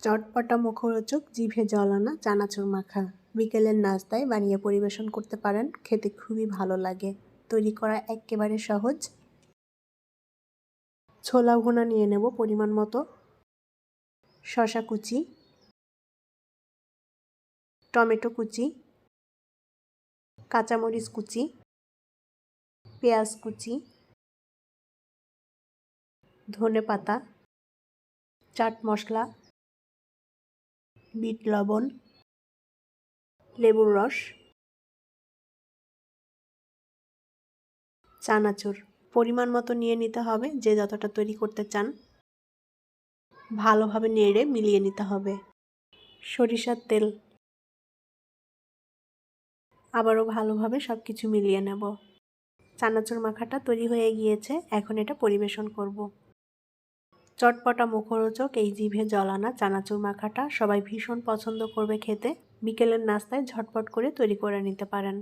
চটপটা মুখরোচক জিভে জল আনা চানাচুর মাখা বিকেলের নাস্তায় বানিয়ে পরিবেশন করতে পারেন। খেতে খুবই ভালো লাগে। তৈরি করা একেবারে সহজ। ছোলা ভুনা নিয়ে নেব পরিমাণ মতো, শসা কুচি, টমেটো কুচি, কাঁচামরিচ কুচি, পেঁয়াজ কুচি, ধনেপাতা, চাট মশলা, বিট লবণ, লেবুর রস, চানাচুর পরিমাণ মতো নিয়ে নিতে হবে। যে যতটা তৈরি করতে চান ভালোভাবে নেড়ে মিলিয়ে নিতে হবে। সরিষার তেল, আবারও ভালোভাবে সব কিছু মিলিয়ে নেব। চানাচুর মাখাটা তৈরি হয়ে গিয়েছে, এখন এটা পরিবেশন করব। চটপটা মুখরোচক এই জিভে জল আনা চানাচুর মাখাটা সবাই ভীষণ পছন্দ করবে খেতে। বিকেলের নাস্তায় ঝটপট করে তৈরি করে নিতে পারেন।